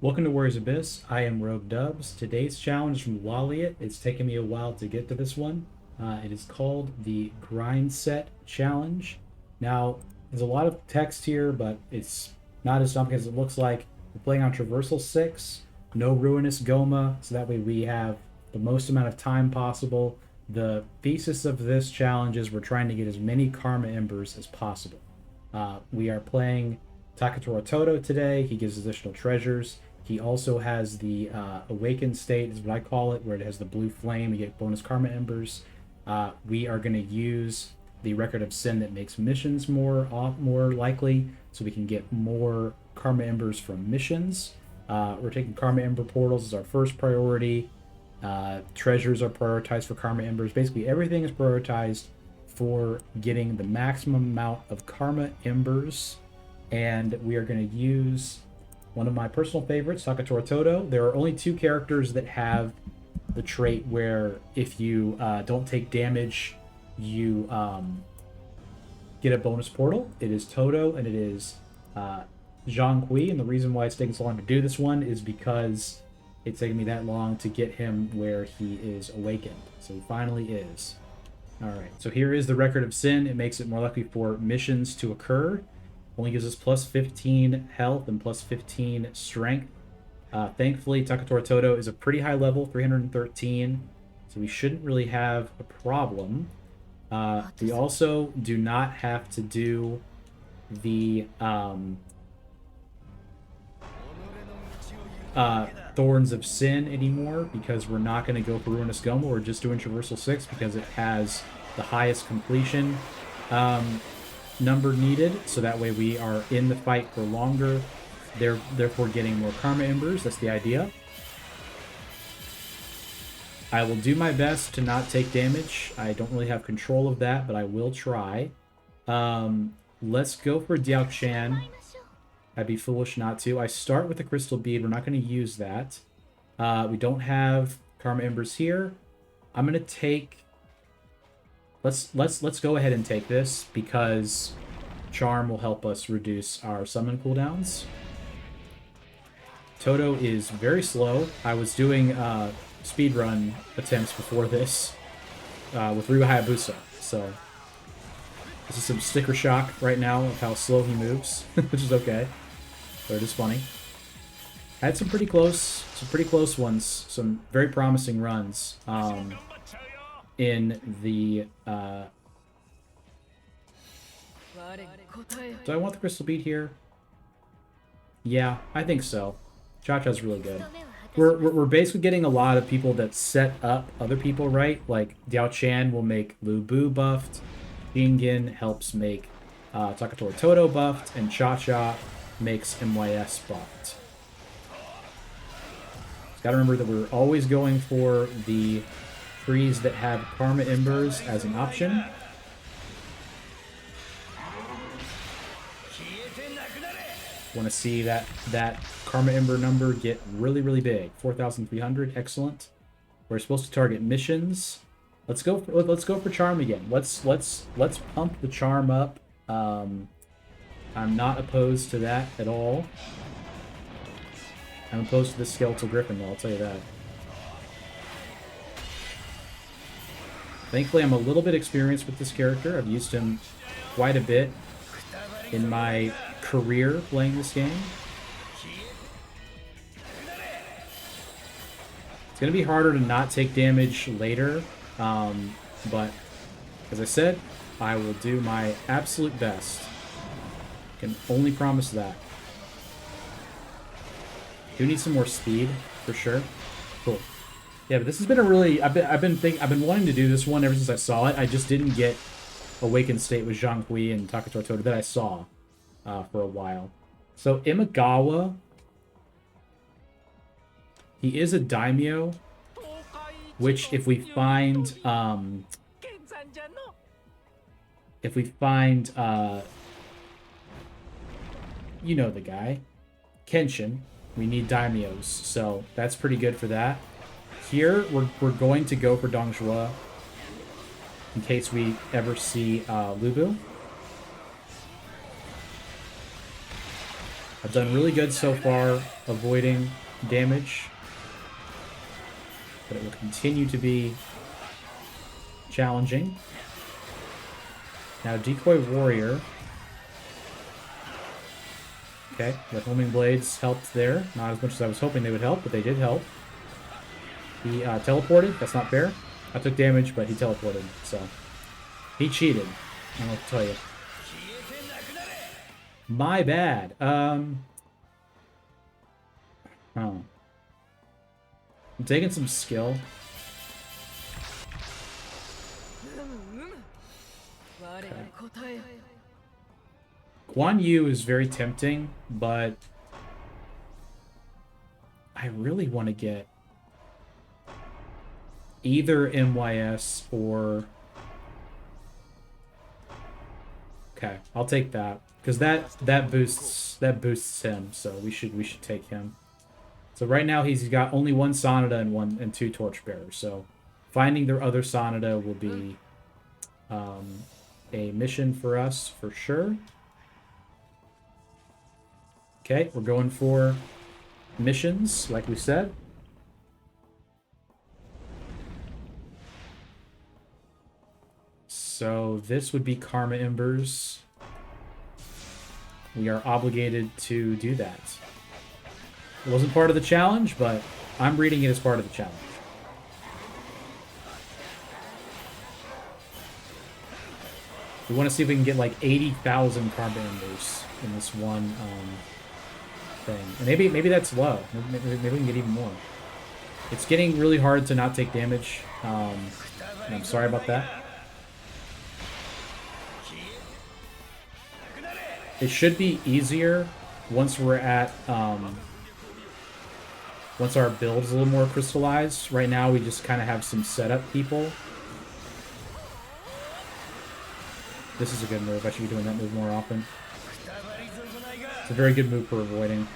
Welcome to Warriors Abyss. I am Rogue Dubs. Today's challenge is from Walliot. It's taken me a while to get to this one. It is called the Grind Set Challenge. Now, there's a lot of text here, but it's not as dumb as it looks like. We're playing on Traversal 6, no Ruinous Goma, so that way we have the most amount of time possible. The thesis of this challenge is we're trying to get as many Karma Embers as possible. We are playing Takatora Toto today. He gives additional treasures. He also has the Awakened State, is what I call it, where it has the blue flame. You get bonus Karma Embers. We are going to use the Record of Sin that makes missions more likely, so we can get more Karma Embers from missions. We're taking Karma Ember portals as our first priority. Treasures are prioritized for Karma Embers. Basically, everything is prioritized for getting the maximum amount of Karma Embers. And we are going to use one of my personal favorites, Takatora Toto. There are only two characters that have the trait where if you don't take damage, you get a bonus portal. It is Toto and it is Zhang Kui. And the reason why it's taking so long to do this one is because it's taken me that long to get him where he is awakened. So he finally is. Alright, so here is the Record of Sin. It makes it more likely for missions to occur. Only gives us plus 15 health and plus 15 strength. Thankfully, Takatora Toto is a pretty high level, 313, so we shouldn't really have a problem. We also do not have to do the Thorns of Sin anymore because we're not going to go for Ruinous Goma. We're just doing Traversal 6 because it has the highest completion number needed, so that way we are in the fight for longer, therefore getting more Karma Embers. That's the idea. I will do my best to not take damage. I don't really have control of that, but I will try. Let's go for Diao Chan. I'd be foolish not to. I start with the Crystal Bead. We're not going to use that. We don't have Karma Embers here. I'm going to take... Let's go ahead and take this because Charm will help us reduce our summon cooldowns. Toto is very slow. I was doing speedrun attempts before this with Ryu Hayabusa, so this is some sticker shock right now of how slow he moves, which is okay, but it is funny. I had some pretty close ones, some very promising runs. In the do I want the Crystal Bead here? Yeah, I think so. Cha-Cha's really good. We're basically getting a lot of people that set up other people, right? Like Diao Chan will make Lu Bu buffed, Jingin helps make Takatora Toto buffed, and Cha-Cha makes MYS buffed. Gotta remember that we're always going for the trees that have Karma Embers as an option. Want to see that Karma Ember number get really big. 4,300, excellent. We're supposed to target missions. Let's go for Charm again. Let's pump the Charm up. I'm not opposed to that at all. I'm opposed to this Skeletal Griffin though, I'll tell you that. Thankfully, I'm a little bit experienced with this character. I've used him quite a bit in my career playing this game. It's going to be harder to not take damage later, but as I said, I will do my absolute best. Can only promise that. Do need some more speed, for sure. Cool. Yeah, but this has been a really... I've been wanting to do this one ever since I saw it. I just didn't get Awakened State with Zhang Kui and Takatora Toto that I saw for a while. So Imagawa, he is a daimyo, which if we find you know the guy, Kenshin, we need daimyos, so that's pretty good for that. Here, we're going to go for Dongjua in case we ever see Lu Bu. I've done really good so far avoiding damage, but it will continue to be challenging. Now, Decoy Warrior. Okay, the Homing Blades helped there. Not as much as I was hoping they would help, but they did help. He teleported. That's not fair. I took damage, but he teleported, so... He cheated. I don't know what to tell you. My bad. Oh. I'm taking some skill. Okay. Guan Yu is very tempting, but I really want to get either MYS or... Okay, I'll take that because that boosts him, so we should take him. So right now he's got only one Sonata and two Torchbearers. So finding their other Sonata will be a mission for us for sure. Okay, we're going for missions, like we said. So this would be Karma Embers. We are obligated to do that. It wasn't part of the challenge, but I'm reading it as part of the challenge. We want to see if we can get like 80,000 Karma Embers in this one thing. And maybe that's low. Maybe we can get even more. It's getting really hard to not take damage. And I'm sorry about that. It should be easier once we're at, once our build is a little more crystallized. Right now, we just kind of have some setup people. This is a good move. I should be doing that move more often. It's a very good move for avoiding.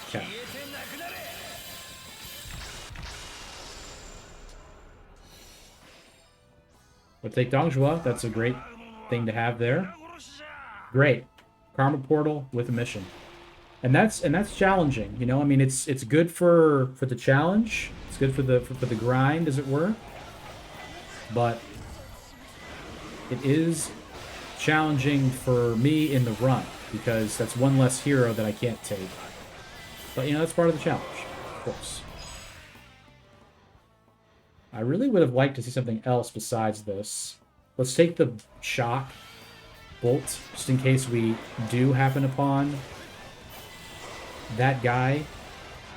Okay. We'll take Dongjua. That's a great thing to have there. Great. Karma Portal with a mission. And that's challenging, you know? I mean, it's good for the challenge. It's good for the grind, as it were. But it is challenging for me in the run, because that's one less hero that I can't take. But, you know, that's part of the challenge, of course. I really would have liked to see something else besides this. Let's take the shock bolt, just in case we do happen upon that guy.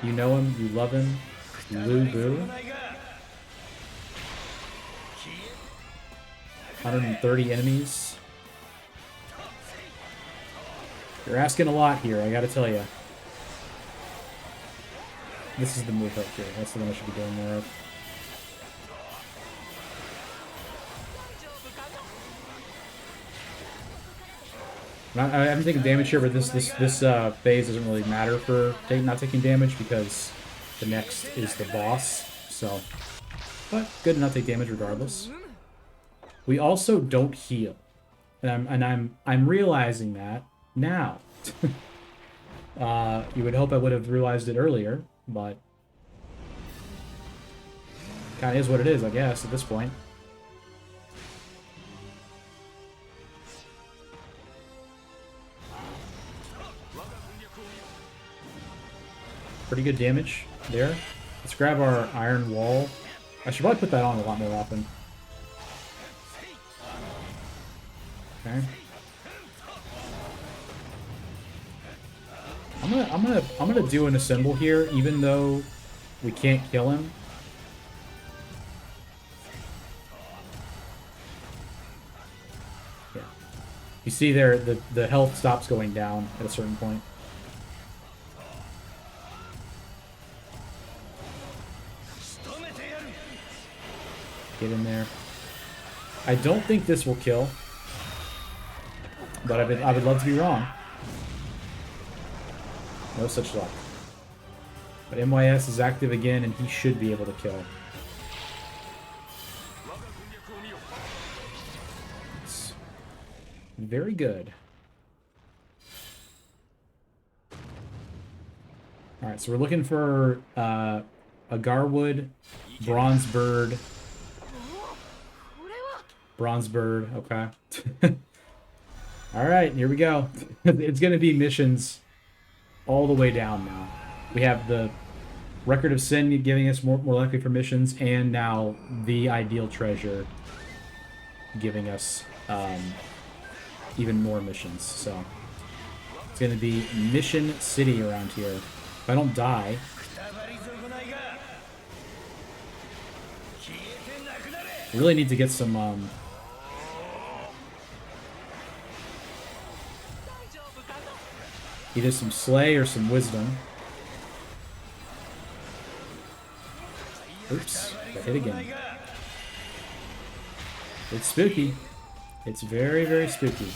You know him, you love him, Lu Bu. 130 enemies. You're asking a lot here, I gotta tell you. This is the move right here. That's the one I should be doing more of. I'm taking damage here, but this phase doesn't really matter for not taking damage because the next is the boss. So, but good to not take damage regardless. We also don't heal, and I'm realizing that now. You would hope I would have realized it earlier, but kind of is what it is, I guess, at this point. Pretty good damage there. Let's grab our iron wall. I should probably put that on a lot more often. Okay. I'm gonna do an assemble here, even though we can't kill him. Yeah. You see there, the health stops going down at a certain point. Get in there. I don't think this will kill, but I would love to be wrong. No such luck. But MYS is active again, and he should be able to kill. It's very good. Alright, so we're looking for a Garwood, Bronze Bird. Bronze Bird, okay. Alright, here we go. It's going to be missions all the way down now. We have the Record of Sin giving us more likely for missions, and now the Ideal Treasure giving us even more missions. So it's going to be Mission City around here. If I don't die... I really need to get some... either some Slay or some Wisdom. Oops, I hit again. It's spooky. It's very, very spooky.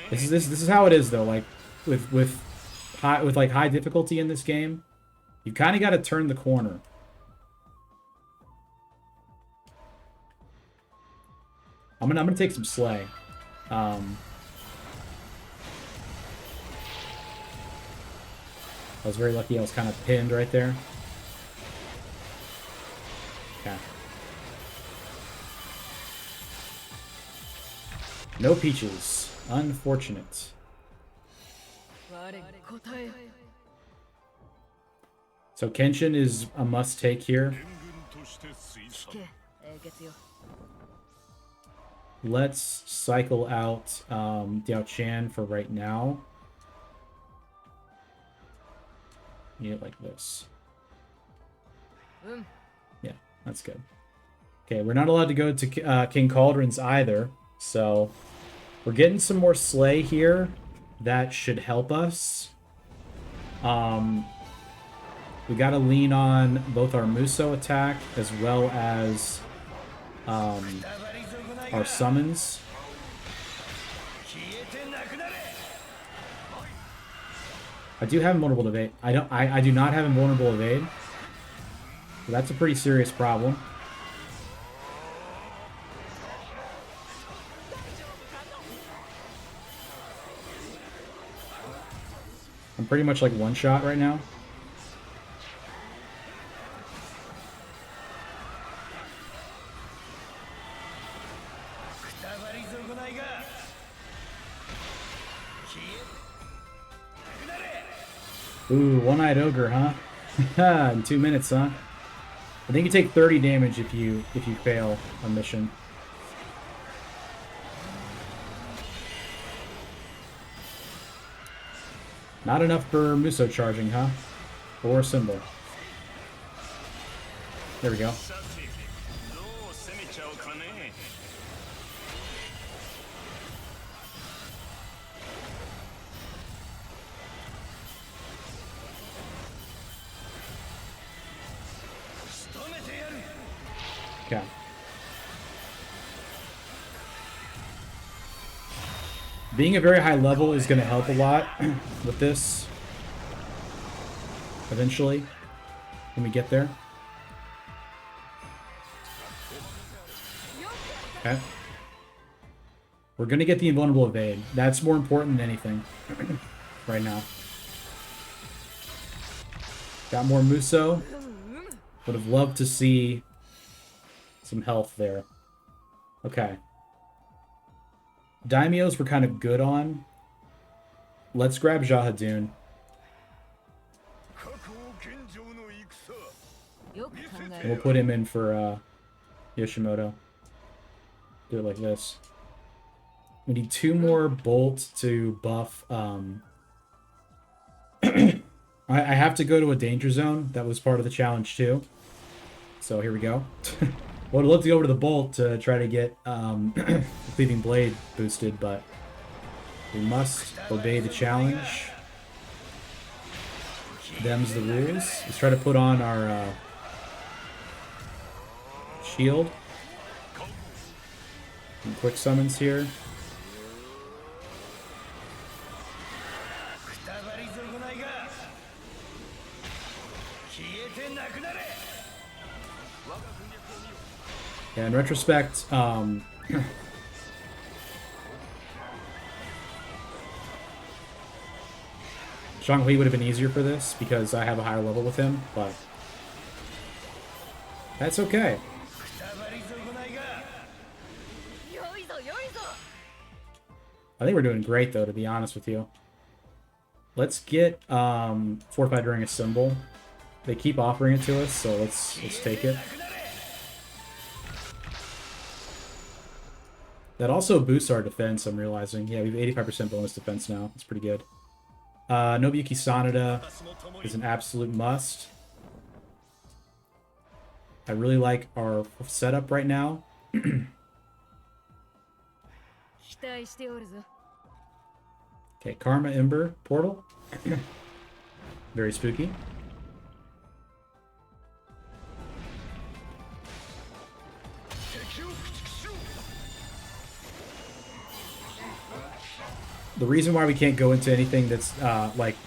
This is how it is though. Like with high difficulty in this game, you kind of got to turn the corner. I'm gonna take some Slay. I was very lucky. I was kind of pinned right there. Okay. No peaches. Unfortunate. So Kenshin is a must-take here. Let's cycle out Diao Chan for right now. Need it like this. Yeah, that's good. Okay, we're not allowed to go to King Cauldron's either, so we're getting some more Slay here. That should help us. We gotta lean on both our Muso attack as well as our summons. I do have invulnerable evade. I do not have invulnerable evade. So that's a pretty serious problem. I'm pretty much like one shot right now. Ooh, one-eyed ogre, huh? In 2 minutes, huh? I think you take 30 damage if you fail a mission. Not enough for Muso charging, huh? Or a symbol. There we go. Okay. Being a very high level is going to help a lot with this. Eventually, when we get there. Okay. We're going to get the invulnerable evade. That's more important than anything right now. Got more Muso. Would have loved to see some health there. Okay. Daimyos we're kind of good on. Let's grab Jahadun. And we'll put him in for Yoshimoto. Do it like this. We need 2 more bolts to buff. I have to go to a danger zone. That was part of the challenge too. So here we go. Well, I'd love to go over to the bolt to try to get the Cleaving Blade boosted, but we must obey the challenge. Them's the rules. Let's try to put on our shield. Some quick summons here. Yeah, in retrospect, Zhonghui would have been easier for this because I have a higher level with him, but that's okay. I think we're doing great, though, to be honest with you. Let's get Fortified During a Symbol. They keep offering it to us, so let's take it. That also boosts our defense, I'm realizing. Yeah, we have 85% bonus defense now. That's pretty good. Nobuyuki Sanada is an absolute must. I really like our setup right now. Okay, Karma Ember Portal. Very spooky. The reason why we can't go into anything that's like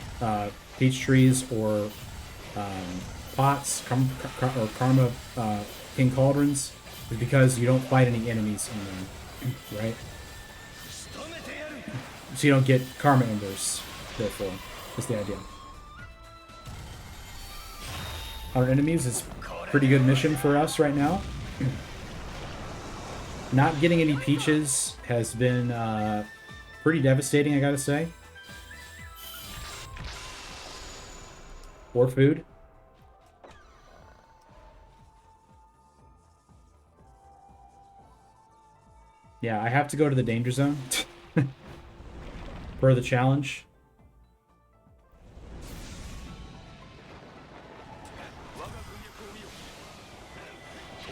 peach trees or pots or Karma King Cauldrons is because you don't fight any enemies in them, right? So you don't get Karma Embers, therefore. That's the idea. Our enemies is a pretty good mission for us right now. Not getting any peaches has been pretty devastating, I gotta say. Or food. Yeah, I have to go to the danger zone. For the challenge.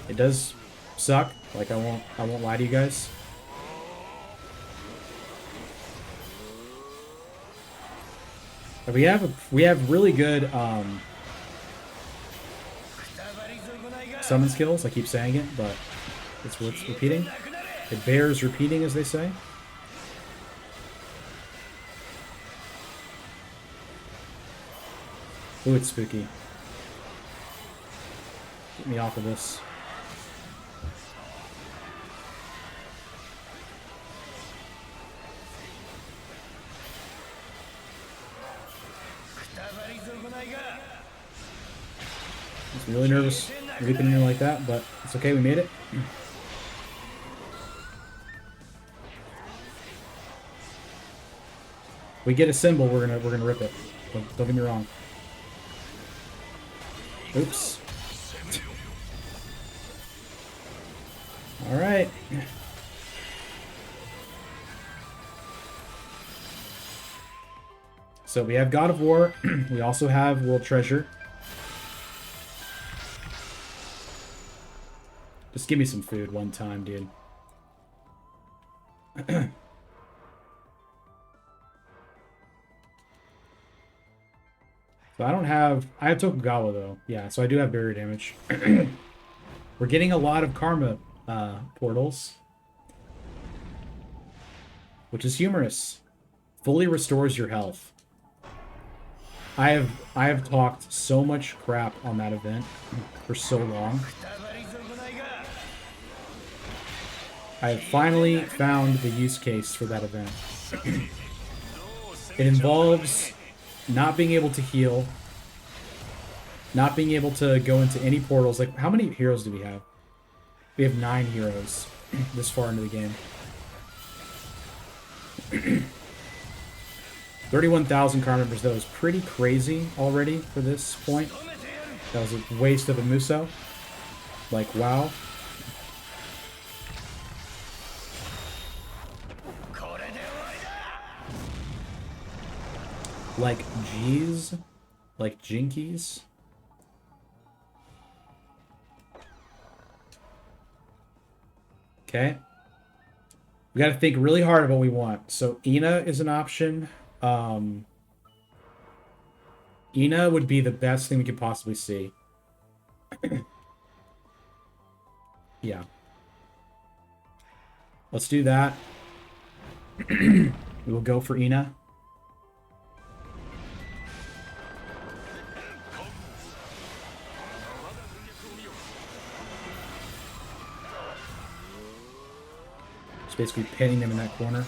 It does suck. Like I won't lie to you guys. But we have really good summon skills. I keep saying it, but it's worth repeating. It bears repeating, as they say. Ooh, it's spooky. Get me off of this. I'm really nervous leaping in here like that, but it's okay, we made it. We get a symbol, we're gonna rip it. Don't get me wrong. Oops. Alright. So we have God of War. We also have World Treasure. Just give me some food one time, dude. So I have Tokugawa though. Yeah, so I do have barrier damage. We're getting a lot of karma portals. Which is humorous. Fully restores your health. I have talked so much crap on that event for so long. I have finally found the use case for that event. It involves not being able to heal, not being able to go into any portals. Like, how many heroes do we have? We have 9 heroes this far into the game. 31,000 card members, though, is pretty crazy already for this point. That was a waste of a Muso. Like, wow. Like, geez. Like, jinkies. Okay. We gotta think really hard of what we want. So, Ina is an option. Ina would be the best thing we could possibly see. Yeah. Let's do that. We will go for Ina. Just basically pinning them in that corner.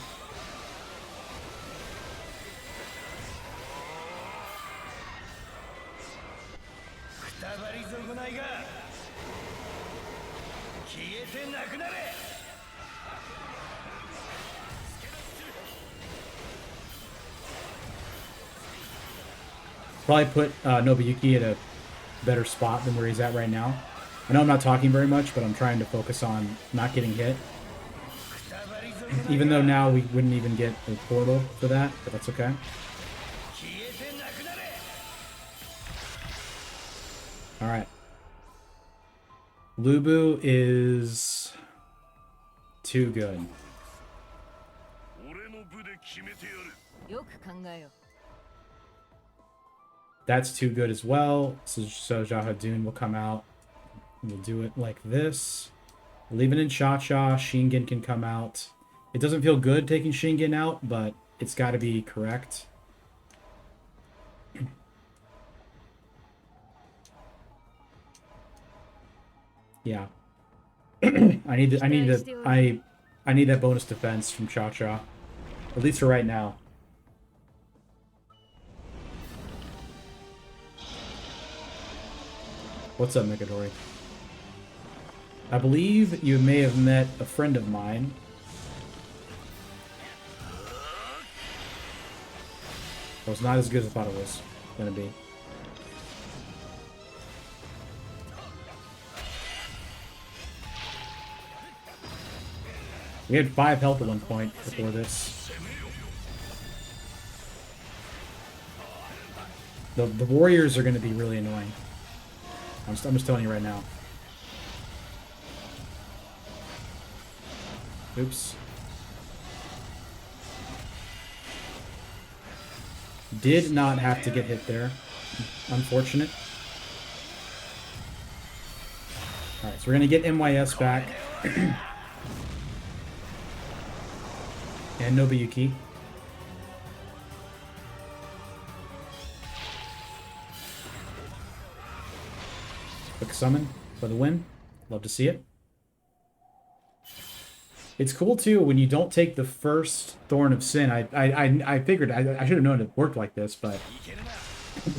Probably put Nobuyuki at a better spot than where he's at right now. I know I'm not talking very much, but I'm trying to focus on not getting hit. Even though now we wouldn't even get a portal for that, but that's okay. Alright. Lubu is too good. That's too good as well. So Jahadun will come out. We'll do it like this. Leave it in Cha-Cha. Shingen can come out. It doesn't feel good taking Shingen out, but it's got to be correct. Yeah. I need that bonus defense from Cha-Cha. At least for right now. What's up, Mikadori? I believe you may have met a friend of mine. It was not as good as I thought it was going to be. We had 5 health at one point before this. The warriors are going to be really annoying. I'm just telling you right now. Oops. Did not have to get hit there. Unfortunate. Alright, so we're going to get MYS back. And Nobuyuki. Quick summon for the win. Love to see it. It's cool too when you don't take the first Thorn of Sin. I figured I should have known it worked like this, but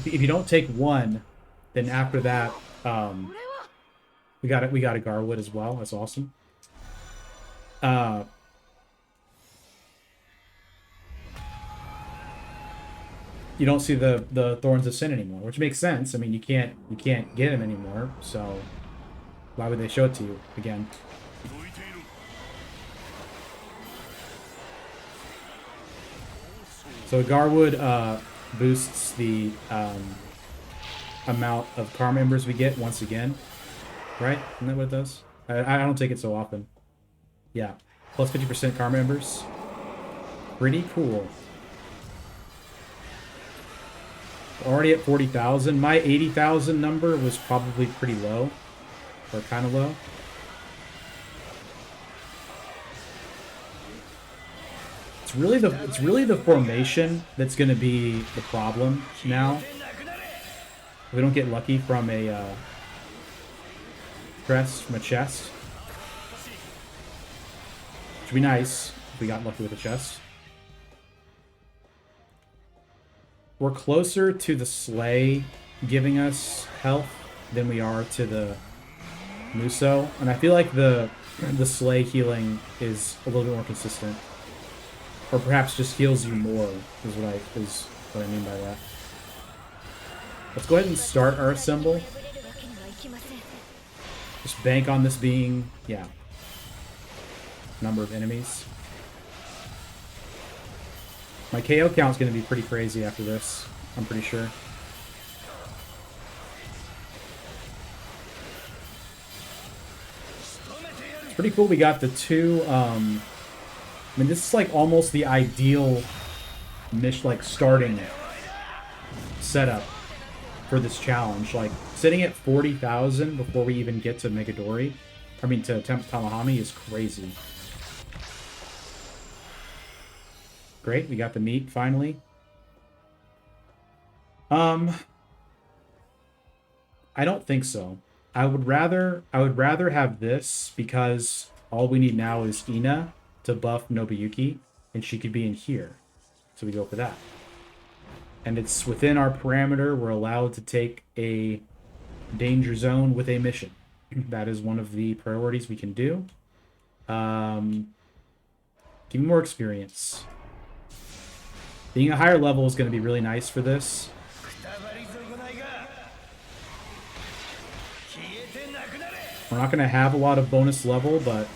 if you don't take one, then after that, we got a Garwood as well. That's awesome. You don't see the Thorns of Sin anymore, which makes sense. I mean, you can't get them anymore, so why would they show it to you again? So Garwood boosts the amount of Karma Embers we get once again, right? Isn't that what it does? I don't take it so often. Yeah, plus 50% Karma Embers. Pretty cool. Already at 40,000. My 80,000 number was probably pretty low, or kind of low. It's really the formation that's going to be the problem now. If we don't get lucky from a chest. Which would be nice if we got lucky with a chest. We're closer to the Slay giving us health than we are to the Muso, and I feel like the Slay healing is a little bit more consistent, or perhaps just heals you more is what I mean by that. Let's go ahead and start our assemble. Just bank on this being, yeah, number of enemies. My KO count's going to be pretty crazy after this, I'm pretty sure. It's pretty cool we got the two, I mean, this is like almost the ideal starting setup for this challenge. Like, sitting at 40,000 before we even get to Megadori, I mean, to Tamahami is crazy. Great, we got the meat finally. I don't think so. I would rather have this because all we need now is Ina to buff Nobuyuki, and she could be in here. So we go for that. And it's within our parameter. We're allowed to take a danger zone with a mission. That is one of the priorities we can do. Give me more experience. Being a higher level is going to be really nice for this. We're not going to have a lot of bonus level, but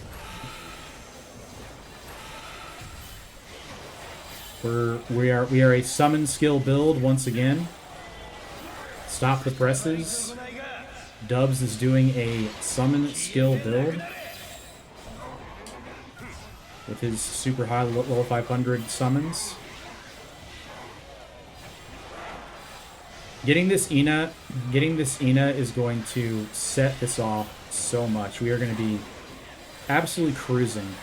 we are a summon skill build once again. Stop the presses. Dubs is doing a summon skill build with his super high level 500 summons. Getting this Ina is going to set this off so much. We are going to be absolutely cruising.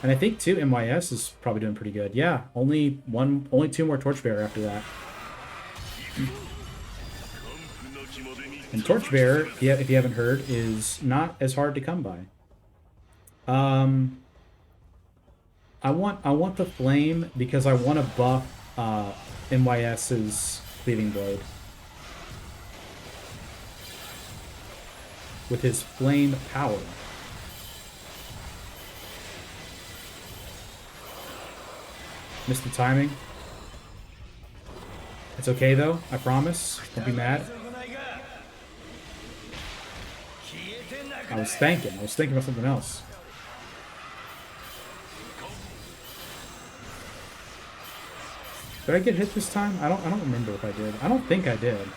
And I think too MYS is probably doing pretty good. Yeah, only 2 more Torchbearer after that. And Torchbearer, yeah, if you haven't heard, is not as hard to come by. I want the flame because I want to buff MYS's Cleaving Blade with his flame power. Missed the timing. It's okay though, I promise. Don't be mad. I was thinking about something else. Did I get hit this time? I don't remember if I did. I don't think I did.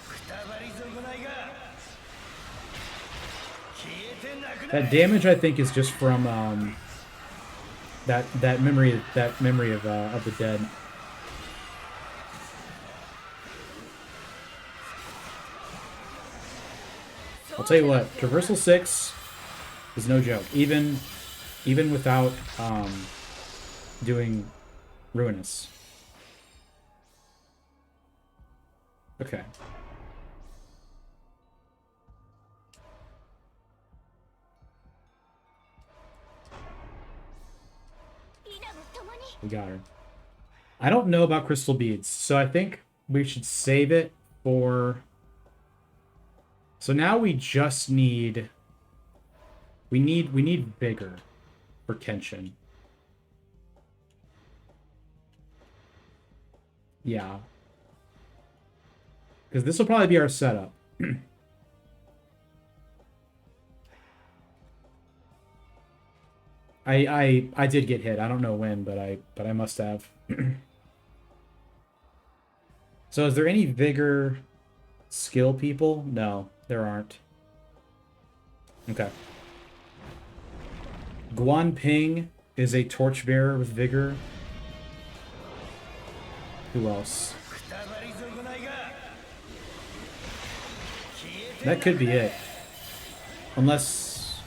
That damage I think is just from that memory of the dead. I'll tell you what, Traversal 6 is no joke. Even without doing Ruinous. Okay. We got her. I don't know about crystal beads, so I think we should save it for... So now we just need... We need vigor for Kenshin. Yeah. Because this will probably be our setup. I did get hit. I don't know when, but I must have. So is there any vigor skill people? No, there aren't. Okay. Guan Ping is a torchbearer with vigor. Who else? That could be it. Unless...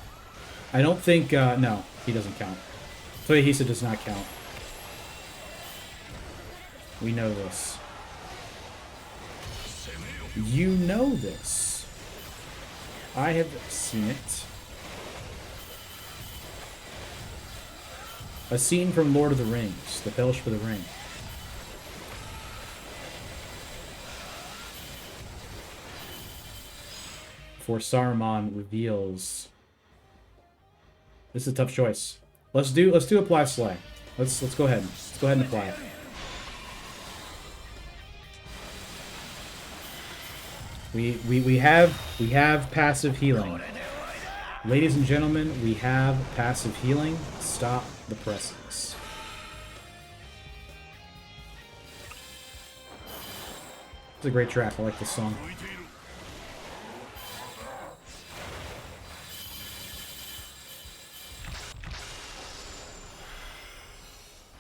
I don't think... no, he doesn't count. Toyohisa does not count. We know this. You know this. I have seen it. A scene from Lord of the Rings, The Fellowship of the Ring. Before Saruman reveals. This is a tough choice. Let's do apply slay. Let's go ahead. Let's go ahead and apply it. We have passive healing. Ladies and gentlemen, we have passive healing. Stop the presses. It's a great track. I like this song.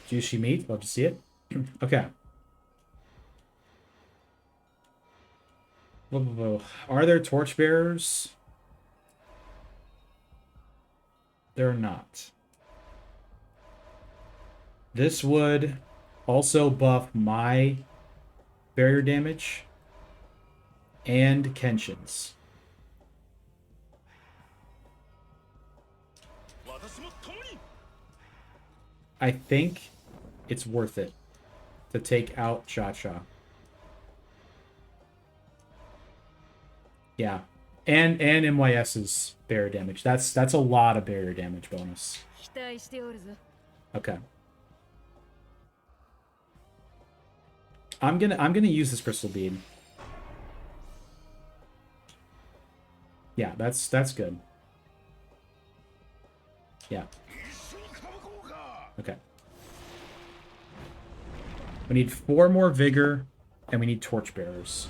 Juicy meat. Love to see it. Okay. Whoa, whoa, whoa. Are there torchbearers? There are not. This would also buff my barrier damage and Kenshin's. I think it's worth it to take out Cha-Cha. Yeah. And MYS's barrier damage. That's a lot of barrier damage bonus. Okay. I'm gonna use this crystal bead. Yeah, that's good. Yeah. Okay. We need 4 more vigor, and we need torchbearers.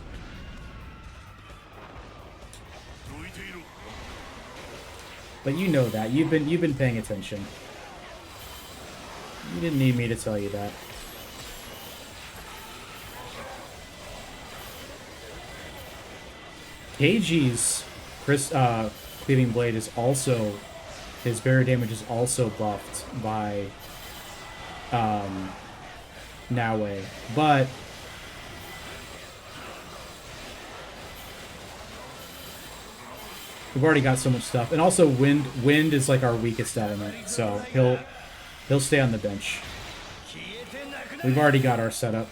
But you know that. You've been paying attention. You didn't need me to tell you that. KG's cleaving blade is also, his barrier damage is also buffed by Naue, but we've already got so much stuff, and also wind is like our weakest element, so he'll stay on the bench. We've already got our setup.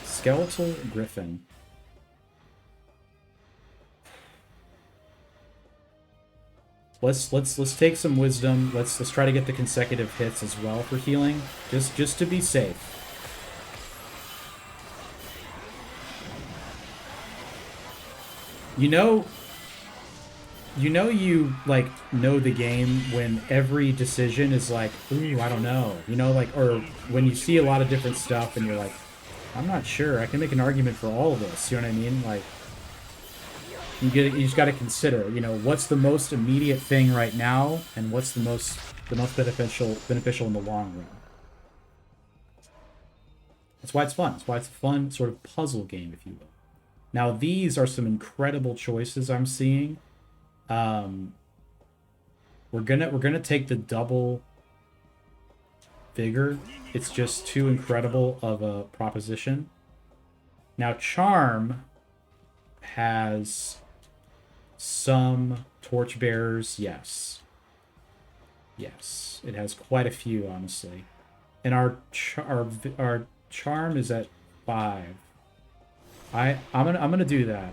Skeletal Griffin. Let's take some wisdom. Let's try to get the consecutive hits as well for healing, just to be safe. You know like know the game when every decision is like, ooh, I don't know. You know, like, or when you see a lot of different stuff and you're like, I'm not sure. I can make an argument for all of this. You know what I mean? Like, you just got to consider, you know, what's the most immediate thing right now, and what's the most beneficial in the long run. That's why it's fun. That's why it's a fun sort of puzzle game, if you will. Now, these are some incredible choices I'm seeing. We're gonna take the double vigor. It's just too incredible of a proposition. Now, charm has some torchbearers. Yes, it has quite a few, honestly. And our charm is at 5. I'm gonna do that.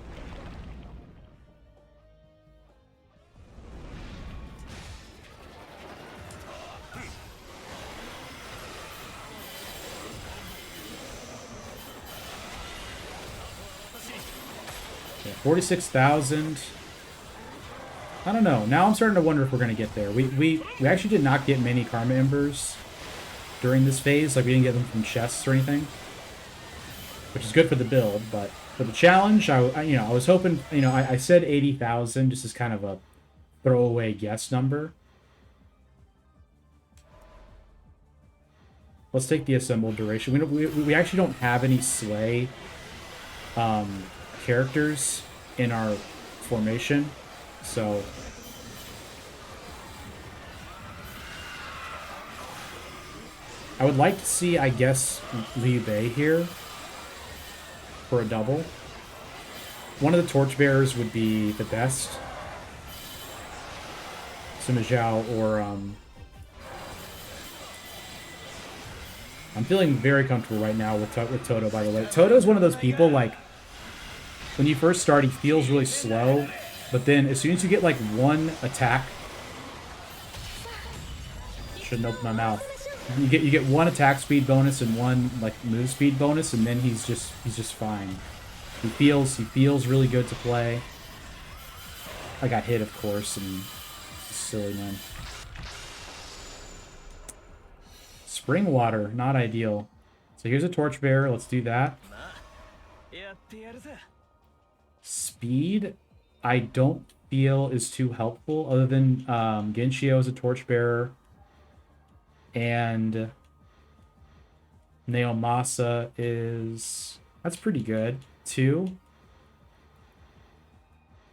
Yeah, 46,000. I don't know. Now I'm starting to wonder if we're gonna get there. We actually did not get many Karma Embers during this phase. Like, we didn't get them from chests or anything, which is good for the build, but for the challenge, I was hoping, I said 80,000 just as kind of a throwaway guess number. Let's take the assembled duration. We actually don't have any Slay characters in our formation, so I would like to see, I guess, Liu Bei here for a double. One of the torchbearers would be the best. Sima Zhao or I'm feeling very comfortable right now with Toto, by the way. Toto is one of those people, like, when you first start, he feels really slow, but then as soon as you get, like, one attack... Shouldn't open my mouth. You get one attack speed bonus and one, like, move speed bonus, and then he's just fine. He feels really good to play. I got hit, of course, and it's silly, man. Spring water, not ideal. So here's a torchbearer. Let's do that. Speed, I don't feel is too helpful, other than Genshio is a torchbearer, and Neomasa is... That's pretty good. 2.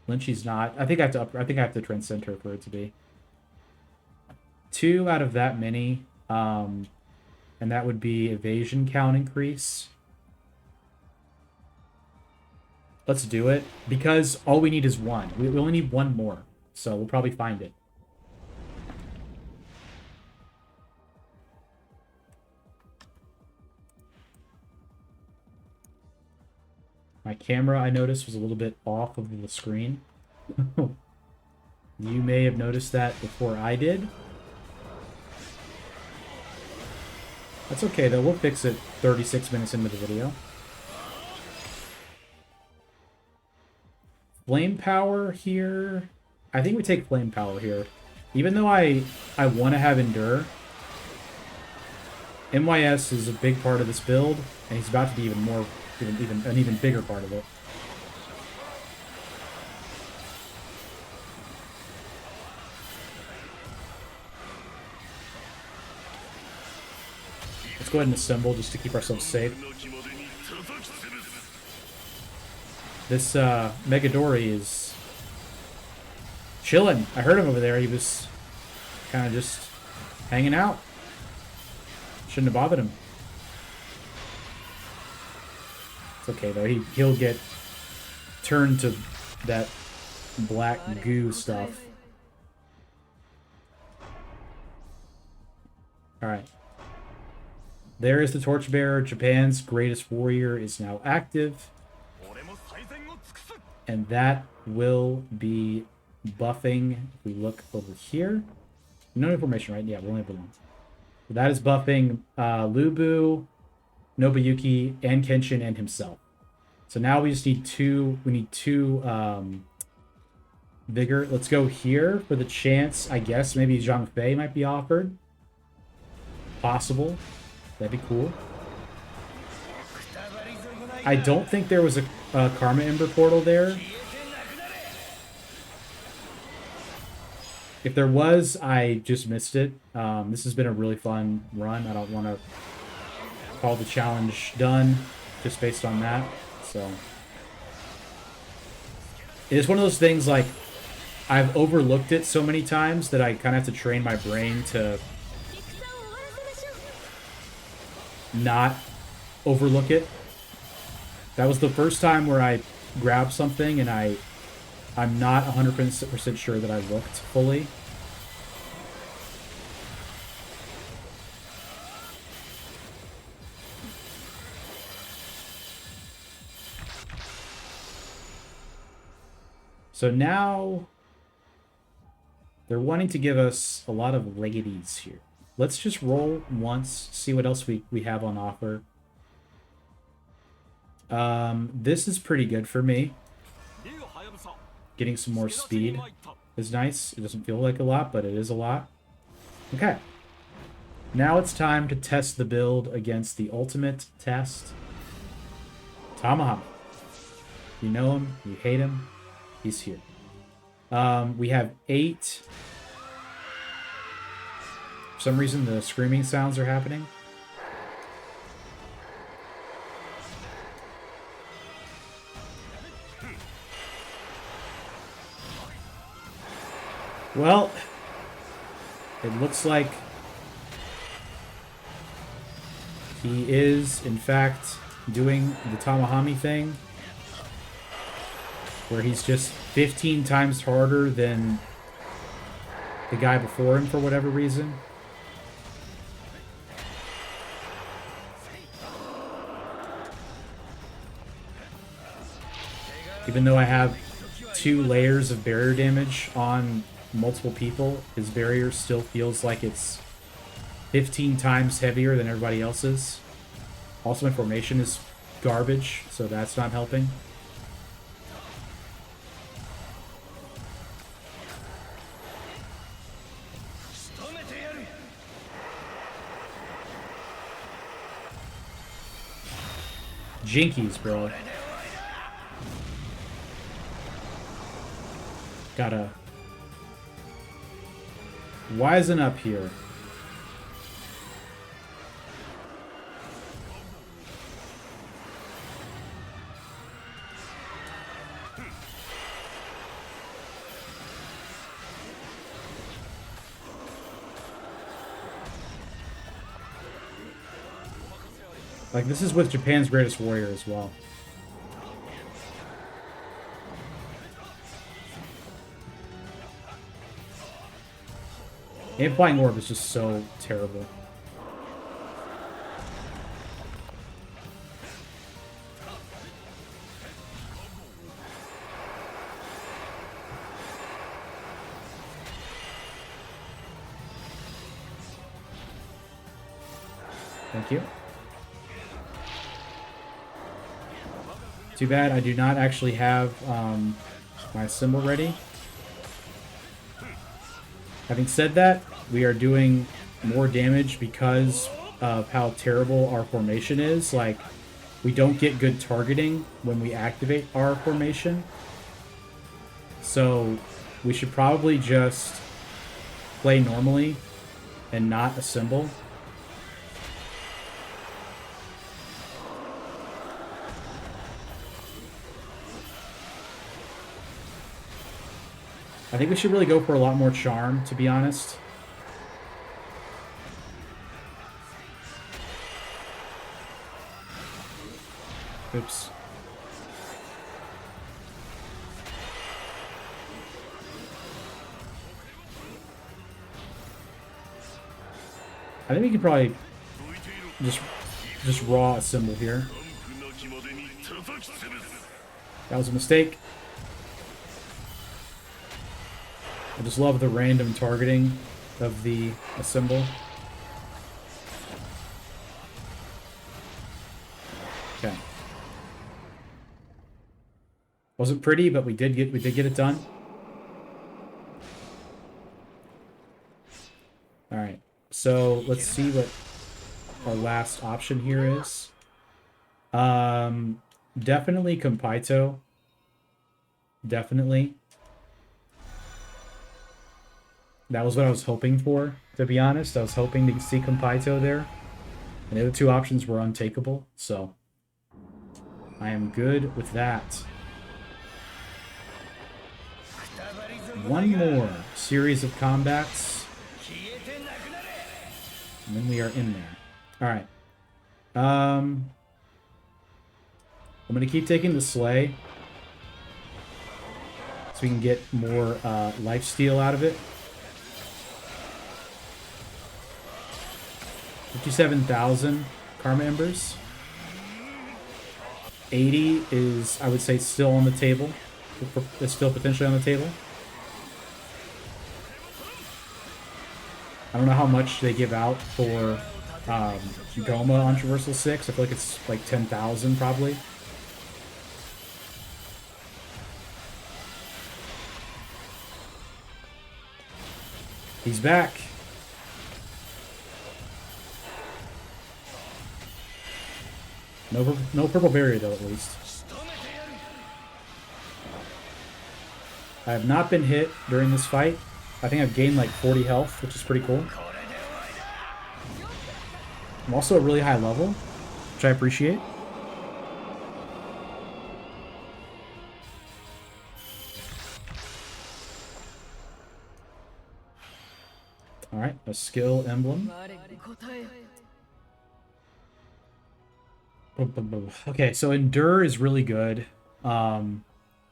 Lynchy's not. I think I have to transcend her for it to be 2 out of that many. And that would be evasion count increase. Let's do it, because all we need is 1. We only need 1 more, so we'll probably find it. My camera, I noticed, was a little bit off of the screen. You may have noticed that before I did. That's okay, though. We'll fix it 36 minutes into the video. Flame power here. I think we take flame power here. Even though I want to have endure, MYS is a big part of this build, and he's about to be even more, an even bigger part of it. Let's go ahead and assemble just to keep ourselves safe. This Megadori is chilling. I heard him over there. He was kind of just hanging out. Shouldn't have bothered him. It's okay though. He'll get turned to that black goo stuff. Alright. There is the Torchbearer. Japan's greatest warrior is now active. And that will be buffing. If we look over here. No information, right? Yeah, we only have the one. So that is buffing Lubu, Nobuyuki, and Kenshin, and himself. So now we just need two. We need two vigor. Let's go here for the chance. I guess maybe Zhang Fei might be offered. Possible. That'd be cool. I don't think there was a Karma Ember portal there. If there was, I just missed it. This has been a really fun run. I don't want to call the challenge done just based on that. So it's one of those things, like, I've overlooked it so many times that I kind of have to train my brain to not overlook it. That was the first time where I grabbed something and I'm not 100% sure that I looked fully. So now they're wanting to give us a lot of ladies here. Let's just roll once, see what else we have on offer. This is pretty good for me. Getting some more speed is nice. It doesn't feel like a lot, but it is a lot. Okay. Now it's time to test the build against the ultimate test. Tamahami. You know him, you hate him, he's here. We have 8. For some reason, the screaming sounds are happening. Well, it looks like he is, in fact, doing the Tamahami thing, where he's just 15 times harder than the guy before him for whatever reason. Even though I have 2 layers of barrier damage on multiple people, his barrier still feels like it's 15 times heavier than everybody else's. Also, my formation is garbage, so that's not helping. Jinkies, bro. Gotta wisen up here. Like, this is with Japan's greatest warrior as well. Amplifying Orb is just so terrible. Thank you. Too bad I do not actually have my symbol ready. Having said that, we are doing more damage because of how terrible our formation is. Like, we don't get good targeting when we activate our formation. So we should probably just play normally and not assemble. I think we should really go for a lot more charm, to be honest. Oops. I think we could probably just raw a symbol here. That was a mistake. I just love the random targeting of the symbol. Okay. Wasn't pretty, but we did get it done. All right. So let's see what our last option here is. Definitely Compito. Definitely. That was what I was hoping for, to be honest. I was hoping to see Compito there. And the other two options were untakeable, so I am good with that. One more series of combats, and then we are in there. Alright. I'm going to keep taking the Slay, so we can get more lifesteal out of it. 57,000 Karma Embers. 80 is, I would say, still on the table. It's still potentially on the table. I don't know how much they give out for Goma on Traversal 6. I feel like it's like 10,000 probably. He's back. No purple barrier though, at least. I have not been hit during this fight. I think I've gained like 40 health, which is pretty cool. I'm also at a really high level, which I appreciate. Alright, a skill emblem. Okay, so Endure is really good.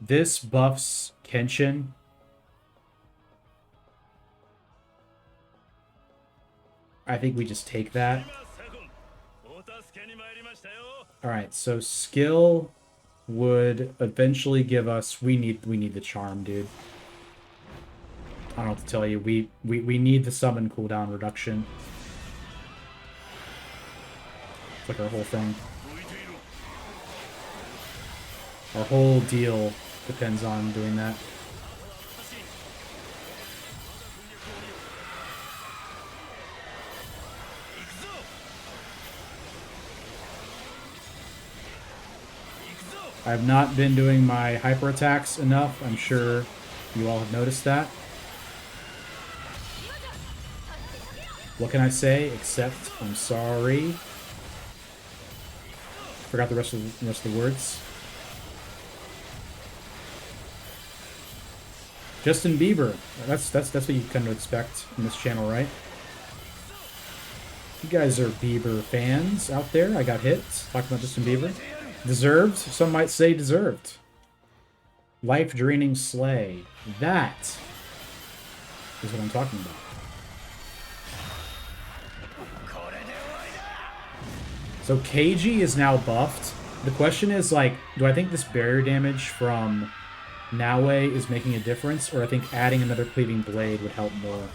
This buffs Kenshin. I think we just take that. Alright, so skill would eventually give us... We need the charm, dude. I don't know what to tell you. We need the summon cooldown reduction. It's like our whole thing. Our whole deal depends on doing that. I have not been doing my hyper attacks enough. I'm sure you all have noticed that. What can I say except I'm sorry? Forgot the rest of the words. Justin Bieber. That's what you kind of expect from this channel, right? You guys are Bieber fans out there. I got hit talking about Justin Bieber. Deserved. Some might say deserved. Life-draining slay. That is what I'm talking about. So Keiji is now buffed. The question is, like, do I think this barrier damage from Naue is making a difference, or I think adding another cleaving blade would help more?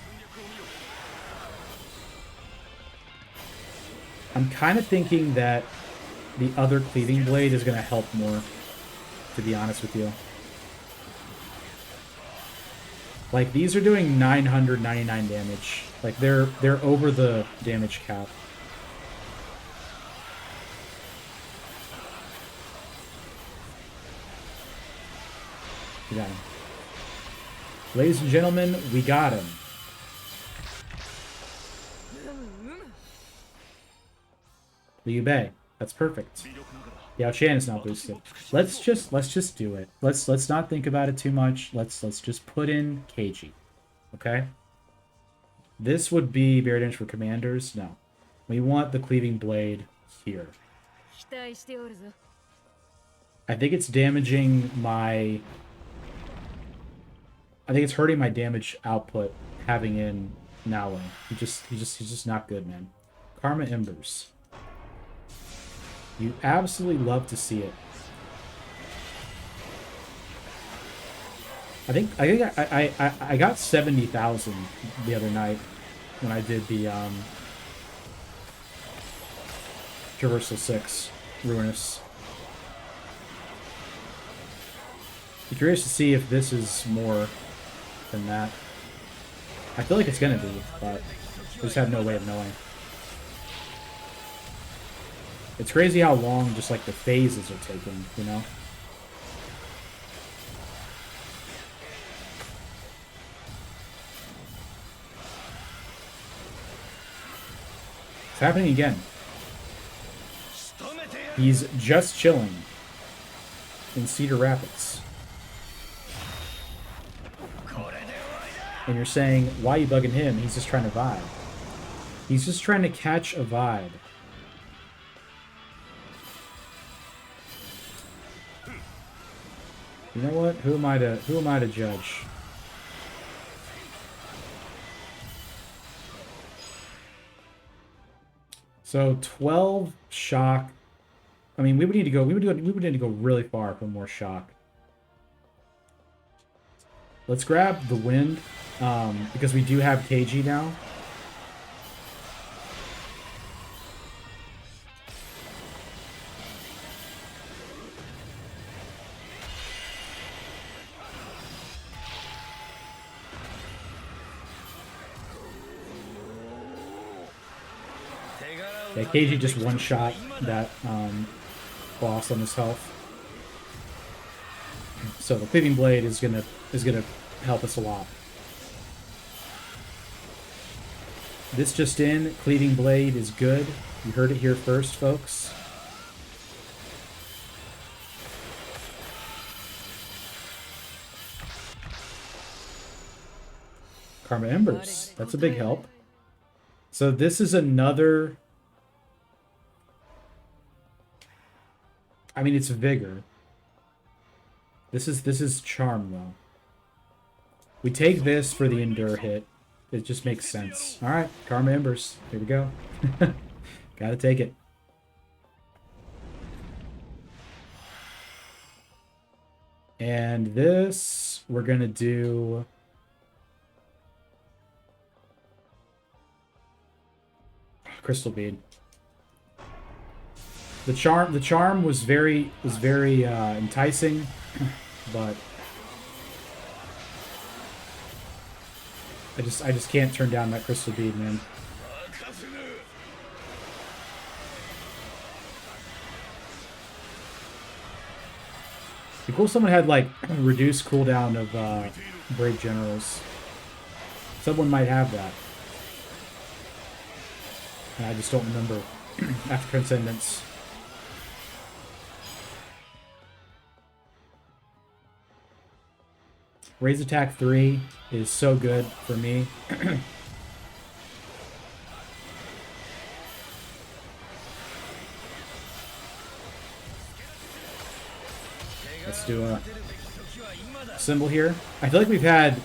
I'm kind of thinking that the other cleaving blade is going to help more, to be honest with you. Like, these are doing 999 damage. Like, they're over the damage cap. We got him. Ladies and gentlemen, we got him. Liu Bei. That's perfect. Yao Shan is now boosted. Let's just do it. Let's not think about it too much. Let's just put in KG. Okay? This would be very damage for commanders. No. We want the cleaving blade here. I think it's damaging my... I think it's hurting my damage output having in Nawe. He's just not good, man. Karma Embers. You absolutely love to see it. I got 70,000 the other night when I did the Traversal 6 Ruinous. I'm curious to see if this is more than that. I feel like it's gonna be, but I just have no way of knowing. It's crazy how long just like the phases are taking, you know? It's happening again. He's just chilling in Cedar Rapids. And you're saying, why are you bugging him? He's just trying to vibe. He's just trying to catch a vibe. You know what? Who am I to judge? So 12 shock. I mean, we would need to go really far for more shock. Let's grab the wind, because we do have KG now. Yeah, KG just one-shot that boss on his health. So the cleaving blade is gonna help us a lot. This just in, cleaving blade is good. You heard it here first, folks. Karma Embers. That's a big help. So this is another... I mean, it's Vigor. This is Charm, though. We take this for the Endure hit. It just makes sense. Alright, Karma Embers. Here we go. Gotta take it. And this, we're gonna do... Crystal Bead. The charm was very enticing, but I just can't turn down that crystal bead, man. It'd be cool if someone had like reduced cooldown of Brave Generals. Someone might have that. And I just don't remember after Transcendence. Raise Attack 3 is so good for me. Let's do a symbol here. I feel like we've had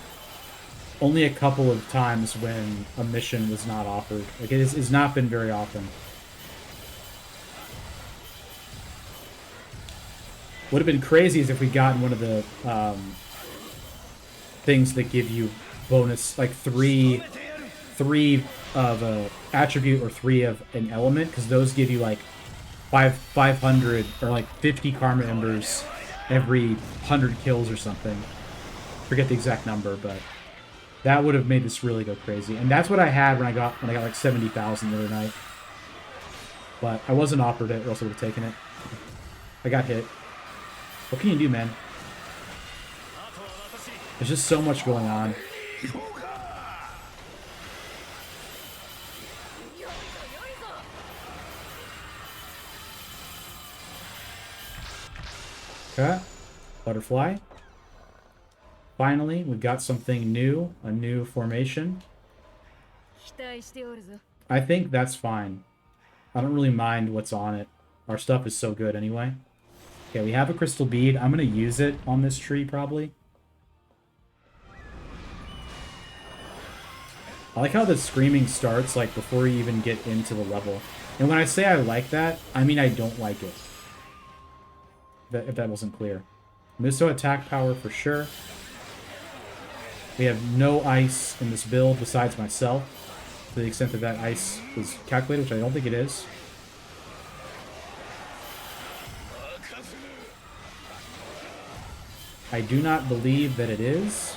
only a couple of times when a mission was not offered. Like, it's not been very often. Would have been crazy is if we'd gotten one of the things that give you bonus, like 3 3 of a attribute or 3 of an element, because those give you like 500 or like 50 karma embers every 100 kills or something. Forget the exact number, but that would have made this really go crazy. And that's what I had when I got like 70,000 the other night. But I wasn't offered it, or else I would have taken it. I got hit. What can you do, man? There's just so much going on. Okay. Butterfly. Finally, we've got something new. A new formation. I think that's fine. I don't really mind what's on it. Our stuff is so good anyway. Okay, we have a crystal bead. I'm going to use it on this tree, probably. I like how the screaming starts, like, before you even get into the level. And when I say I like that, I mean I don't like it. If that wasn't clear. Muso attack power for sure. We have no ice in this build besides myself. To the extent that that ice is calculated, which I don't think it is. I do not believe that it is.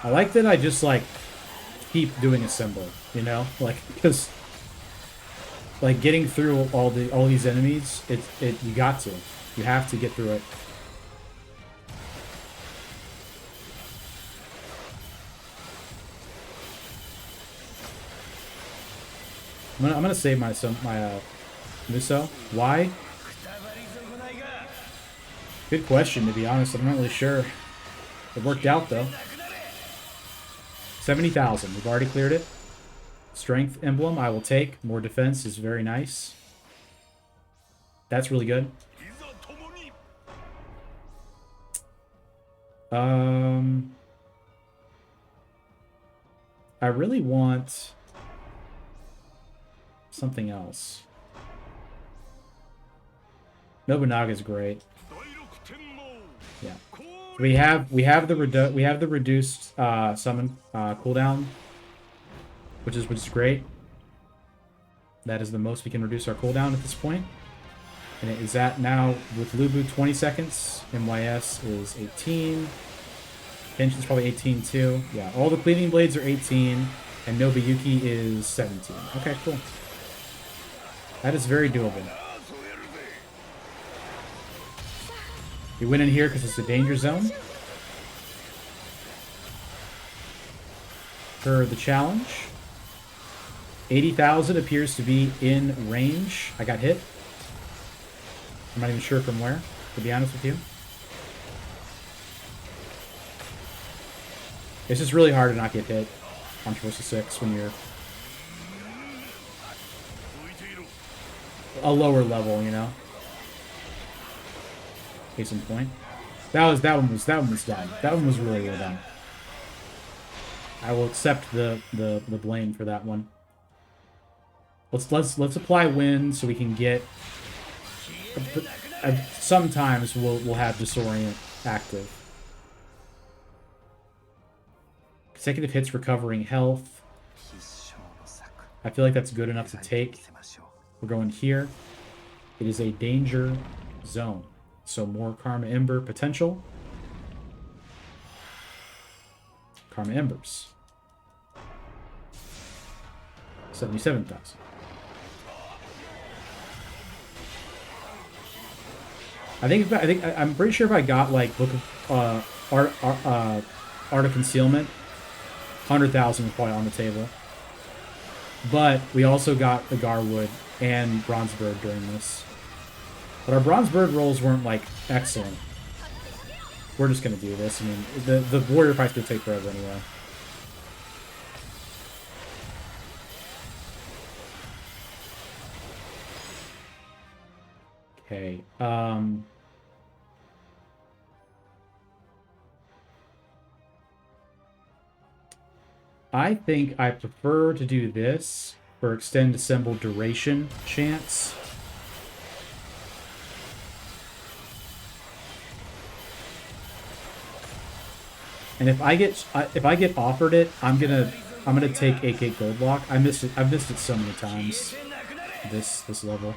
I like that I just, like, keep doing a symbol, you know? Like, because, like, getting through all these enemies, you got to. You have to get through it. I'm gonna save my Muso. Why? Good question, to be honest. I'm not really sure. It worked out, though. 70,000. We've already cleared it. Strength emblem, I will take. More defense is very nice. That's really good. I really want something else. Nobunaga's great. Yeah. We have the reduced summon cooldown, which is great. That is the most we can reduce our cooldown at this point. And it is at now with Lubu 20 seconds. MYS is 18. Kenshin's probably 18 too. Yeah, all the cleaving blades are 18, and Nobuyuki is 17. Okay, cool. That is very doable. We went in here because it's a danger zone. For the challenge. 80,000 appears to be in range. I got hit. I'm not even sure from where, to be honest with you. It's just really hard to not get hit on Traversal 6 when you're a lower level, you know. Case in point. That one was done. That one was really well done. I will accept the blame for that one. Let's apply wind so we can get. Sometimes we'll have disorient active. Consecutive hits recovering health. I feel like that's good enough to take. We're going here. It is a danger zone. So more Karma Ember potential. Karma Embers. 77,000. I'm pretty sure if I got like Book of Art of Concealment, 100,000 was probably on the table. But we also got the Garwood and Bronze Bird during this. But our Bronze Bird rolls weren't like excellent. We're just gonna do this. I mean, the warrior fight's gonna take forever anyway. Okay. I think I prefer to do this for extend assemble duration chance. And if I get offered it, I'm gonna take 8K Gold Lock. I missed it. I've missed it so many times. This level.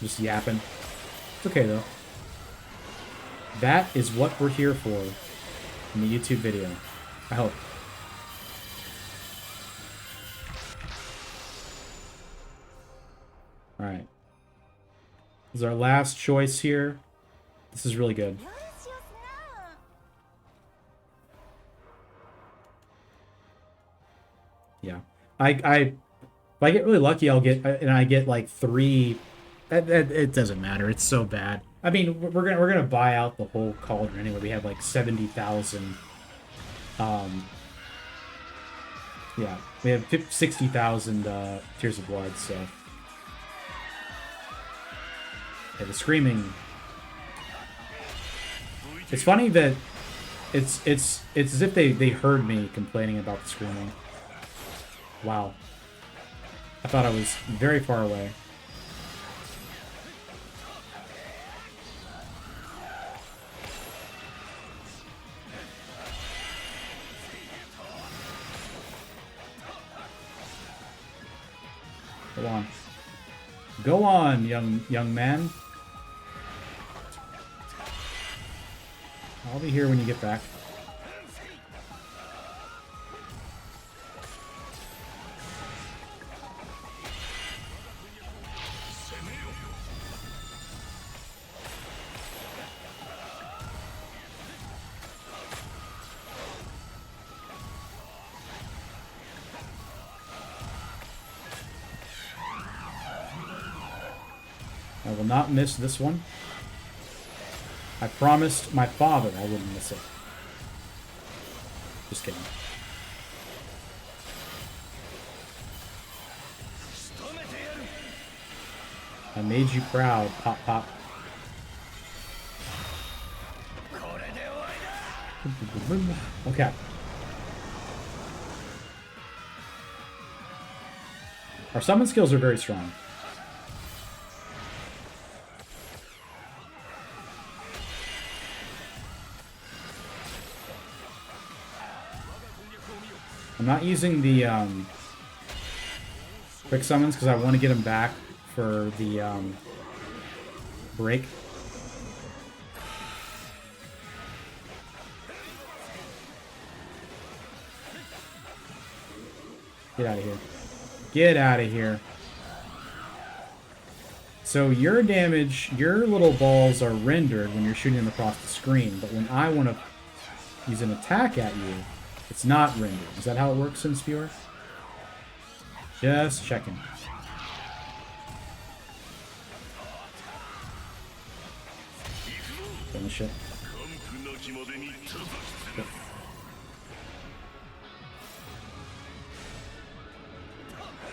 Just yapping. It's okay though. That is what we're here for in the YouTube video. I hope. Alright. This is our last choice here. This is really good. Yeah. If I get really lucky, I'll get, and I get like 3. It doesn't matter. It's so bad. I mean, we're gonna buy out the whole cauldron anyway. We have like 70,000. Yeah, we have 60,000 Tears of Blood. So yeah, the screaming. It's funny that it's as if they heard me complaining about the screaming. Wow. I thought I was very far away. Go on. Go on, young man. I'll be here when you get back. I will not miss this one. I promised my father I wouldn't miss it. Just kidding. I made you proud, Pop Pop. Okay. Our summon skills are very strong. I'm not using the quick summons because I want to get them back for the break. Get out of here. Get out of here. So your damage, your little balls are rendered when you're shooting them across the screen, but when I want to use an attack at you, it's not rendered. Is that how it works in Spewers? Just checking. Finish it. Good.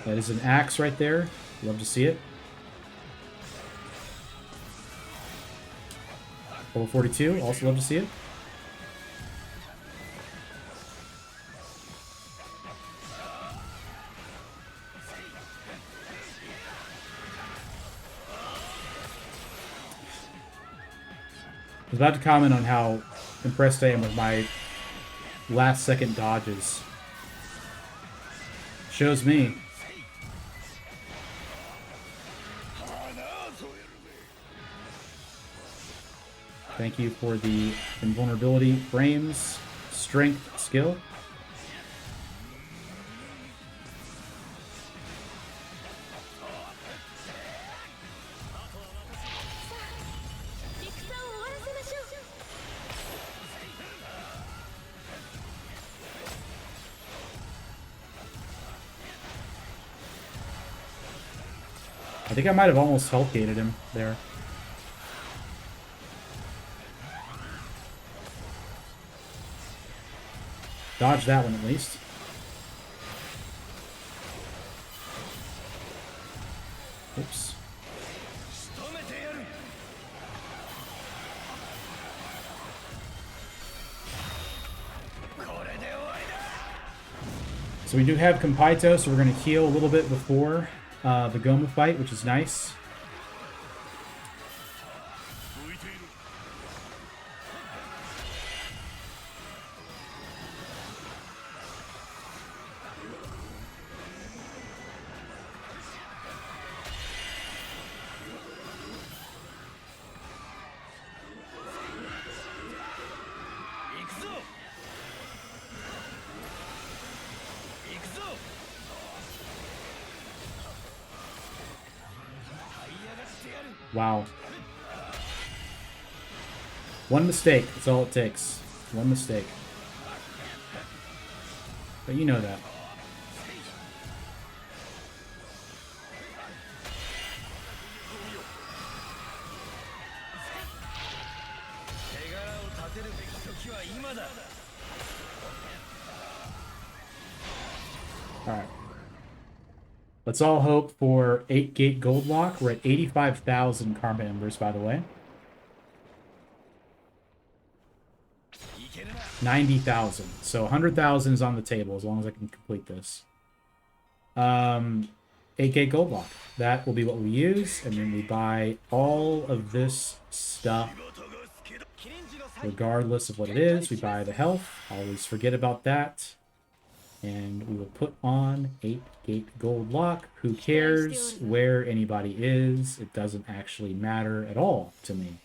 That is an axe right there. Love to see it. Level 42. Also love to see it. I was about to comment on how impressed I am with my last second dodges. Shows me. Thank you for the invulnerability frames, strength, skill. I think I might have almost health gated him there. Dodge that one at least. Oops. So we do have Compito, so we're going to heal a little bit before the Goma fight, which is nice. Wow. One mistake. That's all it takes. One mistake. But you know that. Alright. Let's all hope for 8-gate gold lock. We're at 85,000 karma embers, by the way. 90,000. So 100,000 is on the table as long as I can complete this. 8-gate gold lock. That will be what we use, and then we buy all of this stuff. Regardless of what it is, we buy the health. Always forget about that. And we will put on 8-gate gold lock. Who cares where anybody is? It doesn't actually matter at all to me.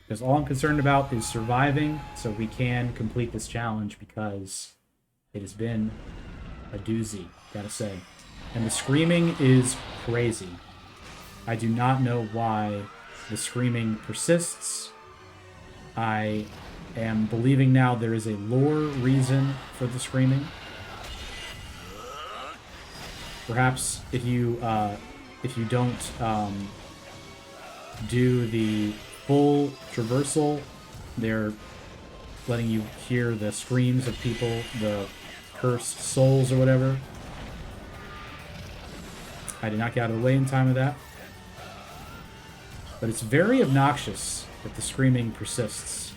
Because all I'm concerned about is surviving so we can complete this challenge, because it has been a doozy, gotta say. And the screaming is crazy. I do not know why the screaming persists. I am believing now there is a lore reason for the screaming. Perhaps if you don't do the full traversal, they're letting you hear the screams of people, the cursed souls or whatever. I did not get out of the way in time of that. But it's very obnoxious that the screaming persists.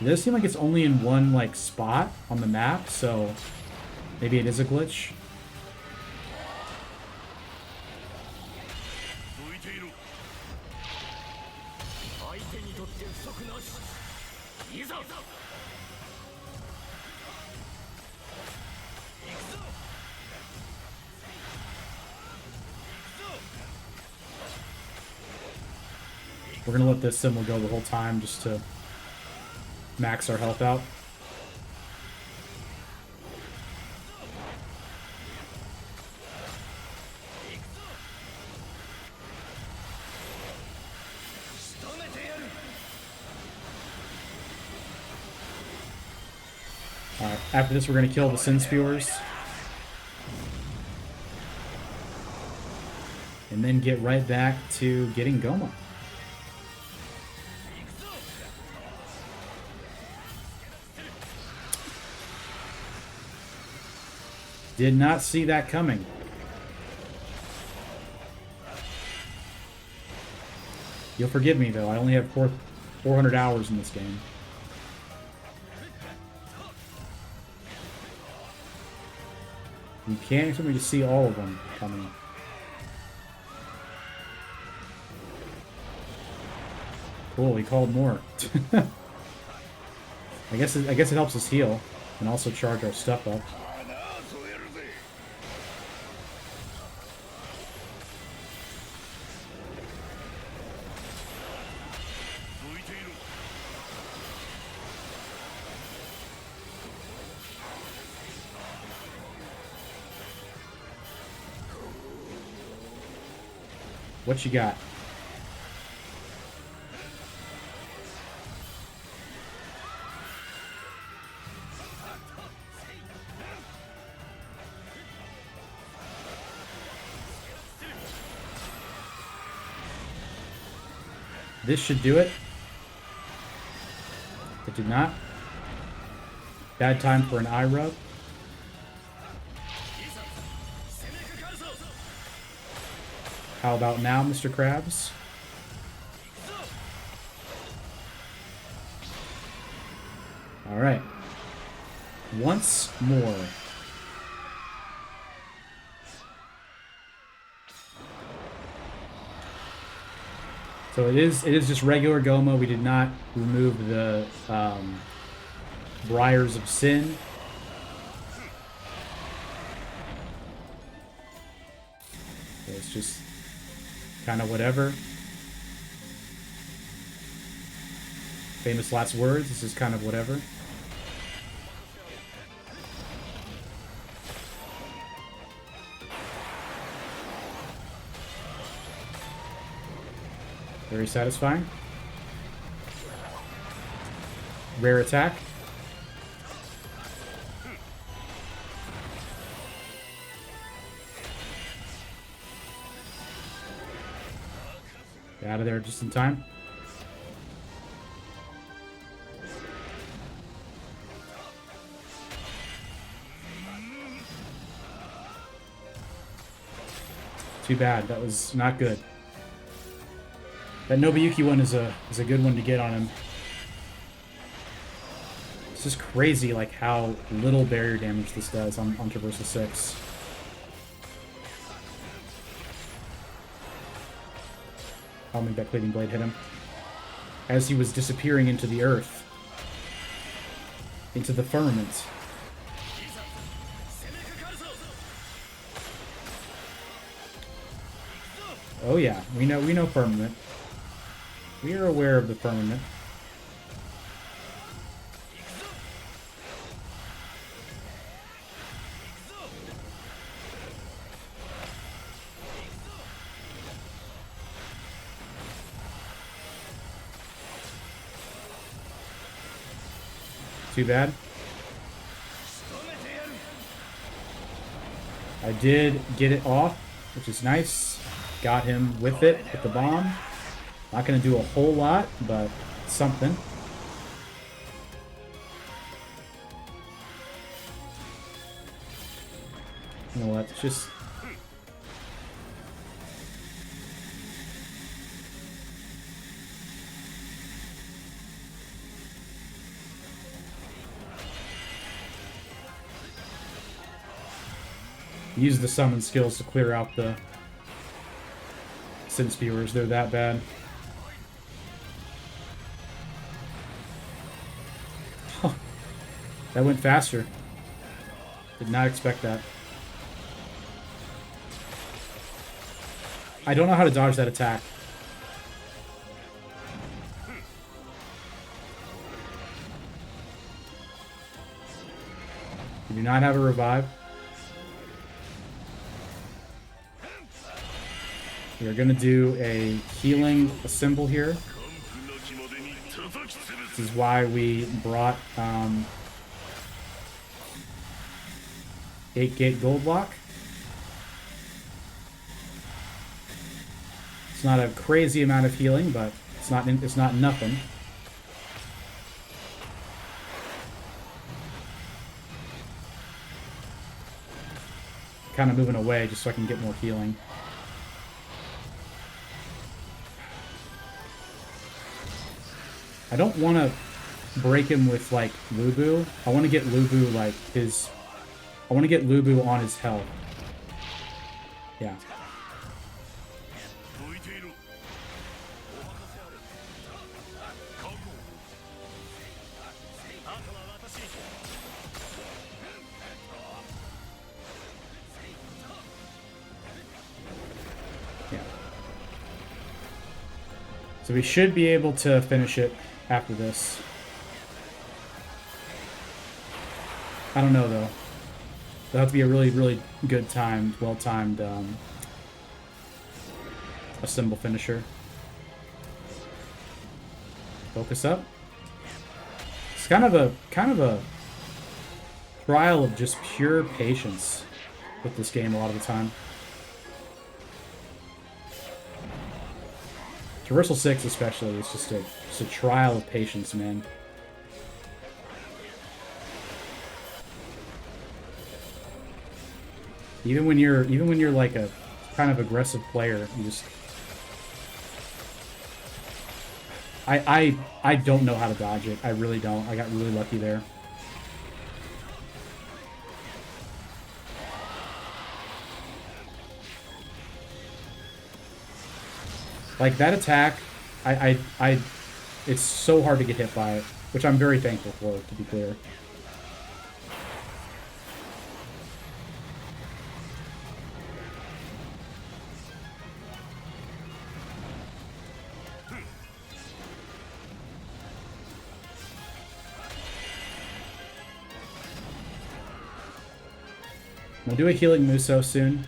It does seem like it's only in one, like, spot on the map, so maybe it is a glitch. We're gonna let this symbol go the whole time just to max our health out. Alright, after this we're going to kill the Sin Spewers. And then get right back to getting Goma. Did not see that coming. You'll forgive me, though. I only have 400 hours in this game. You can't expect me to see all of them coming. Cool, he called more. I guess it helps us heal and also charge our stuff up. What you got? This should do it. It did not. Bad time for an eye rub. How about now, Mr. Krabs? Alright. Once more. So it is just regular Goma. We did not remove the Briars of Sin. So it's just kind of whatever. Famous last words. This is kind of whatever. Very satisfying. Rare attack. Get out of there just in time. Too bad. That was not good. That Nobuyuki one is a good one to get on him. It's just crazy like how little barrier damage this does on Traversal 6. I'll make that Cleaving Blade hit him. As he was disappearing into the earth. Into the firmament. Oh yeah, we know firmament. We are aware of the firmament. Too bad. I did get it off, which is nice. Got him with it, with the bomb. Not going to do a whole lot, but something. You know what? Just... use the summon skills to clear out the Sin Spewers. They're that bad. That went faster. Did not expect that. I don't know how to dodge that attack. We do not have a revive. We are going to do a healing symbol here. This is why we brought 8-gate gold block. It's not a crazy amount of healing, but it's not nothing. Kind of moving away just so I can get more healing. I don't want to break him with, like, Lubu. I want to get Lubu, like, his... I want to get Lubu on his health. Yeah. Yeah. So we should be able to finish it after this. I don't know, though. That'll have to be a really, really good timed, well-timed, a symbol finisher. Focus up. It's kind of a trial of just pure patience with this game a lot of the time. Traversal 6 especially is just a trial of patience, man. Even when you're like a kind of aggressive player, you just... I don't know how to dodge it. I really don't. I got really lucky there. Like, that attack, it's so hard to get hit by it, which I'm very thankful for, to be clear. I'm gonna do a healing Muso soon.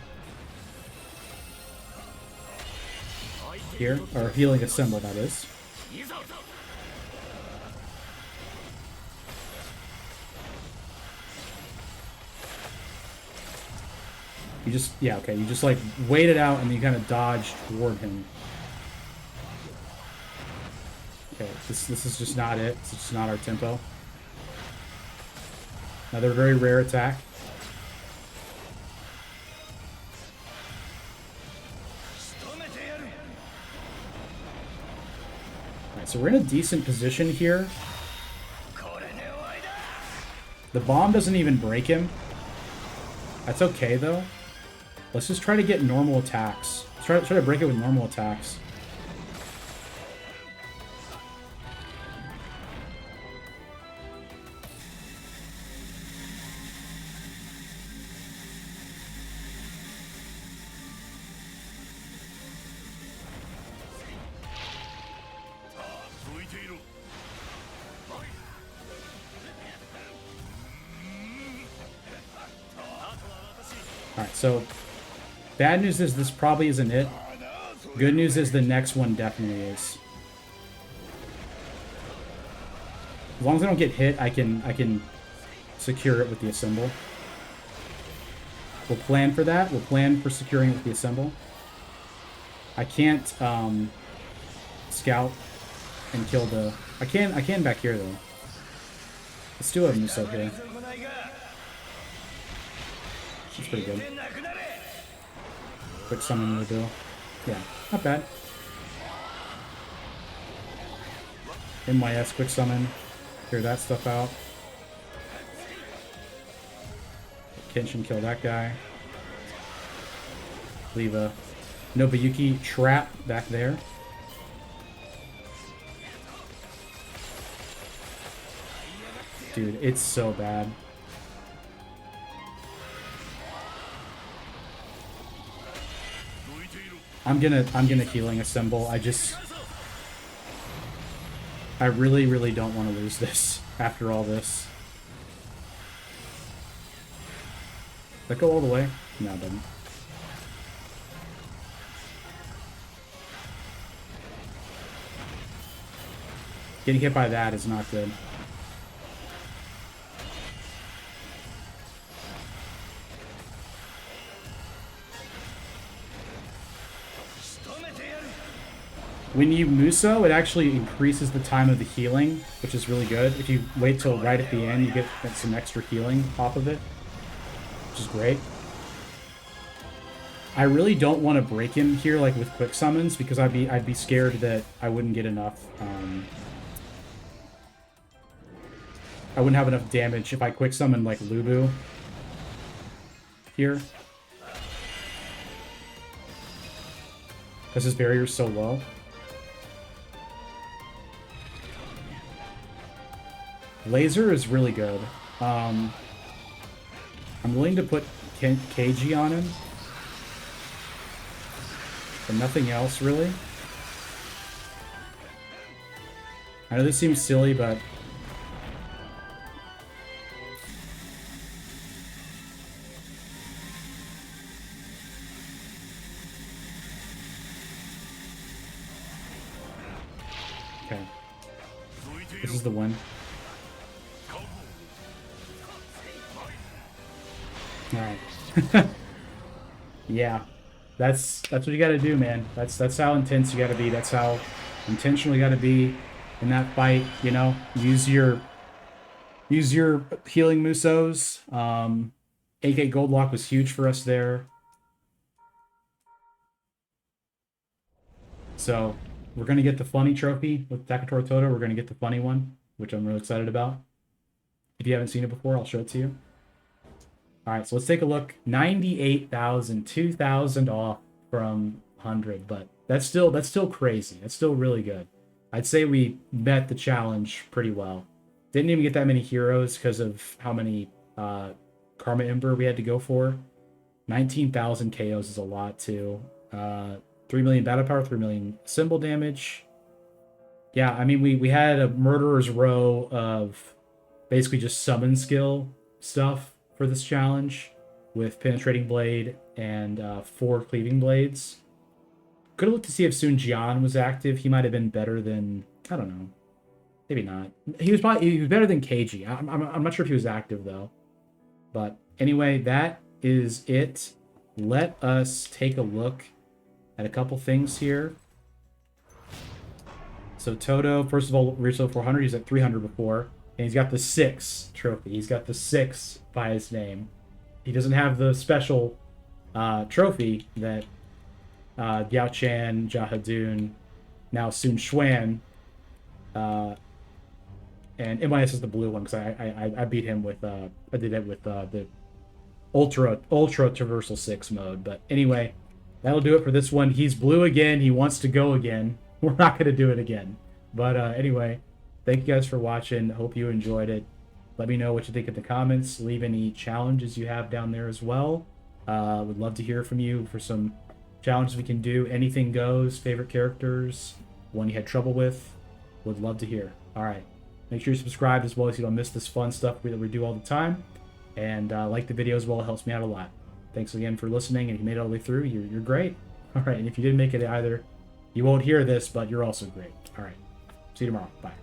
Here, or healing a symbol, that is. You just, yeah, okay, you just like wait it out and then you kind of dodge toward him. Okay, this is just not it. It's just not our tempo. Another very rare attack. Alright, so we're in a decent position here. The bomb doesn't even break him. That's okay, though. Let's just try to get normal attacks. Let's try to break it with normal attacks. Alright, so bad news is this probably isn't it. Good news is the next one definitely is. As long as I don't get hit, I can secure it with the assemble. We'll plan for that. We'll plan for securing it with the assemble. I can't scout and kill the... I can back here though. Let's do a Muso here. That's pretty good. Quick summon will do. Yeah, not bad. MYS quick summon. Clear that stuff out. Kenshin kill that guy. Leave a Nobuyuki trap back there. Dude, it's so bad. I'm gonna healing assemble. I really don't want to lose this after all this. Does that go all the way? No, it doesn't. Getting hit by that is not good. When you Muso, it actually increases the time of the healing, which is really good. If you wait till right at the end, you get some extra healing off of it, which is great. I really don't want to break him here, like with quick summons, because I'd be scared that I wouldn't get enough. I wouldn't have enough damage if I quick summon like Lubu here, because his barrier's so low. Laser is really good. I'm willing to put Keiji on him, but nothing else really. I know this seems silly, but okay. This is the one. Alright. Yeah. That's what you gotta do, man. That's how intense you gotta be. That's how intentional you gotta be in that fight, you know? Use your healing Musos. AK Goldlock was huge for us there. So we're going to get the funny trophy with Takator Toto. We're going to get the funny one, which I'm really excited about. If you haven't seen it before, I'll show it to you. All right, so let's take a look. 98,000, 2,000 off from 100, but that's still crazy. That's still really good. I'd say we met the challenge pretty well. Didn't even get that many heroes because of how many Karma Ember we had to go for. 19,000 KOs is a lot too. 3 million battle power, 3 million symbol damage. Yeah, I mean, we had a murderer's row of basically just summon skill stuff for this challenge with penetrating blade and 4 cleaving blades. Could have looked to see if Sun Jian was active. He might have been better than, I don't know, maybe not. He was better than KG. I'm not sure if he was active though. But anyway, that is it. Let us take a look at a couple things here. So Toto, first of all, Rizzo 400. He's at 300 before, and he's got the 6 trophy. He's got the 6 by his name. He doesn't have the special trophy that Yao Chan, Jahadun, now Sun Xuan, and MIS is the blue one because I beat him with I did it with the ultra traversal 6 mode. But anyway, that'll do it for this one. He's blue again. He wants to go again. We're not going to do it again. But anyway, thank you guys for watching. Hope you enjoyed it. Let me know what you think in the comments. Leave any challenges you have down there as well. Would love to hear from you for some challenges we can do. Anything goes. Favorite characters. One you had trouble with. Would love to hear. All right. Make sure you subscribe as well so you don't miss this fun stuff that we do all the time. And like the video as well. It helps me out a lot. Thanks again for listening. And if you made it all the way through, you're great. All right. And if you didn't make it either, you won't hear this, but you're also great. All right. See you tomorrow. Bye.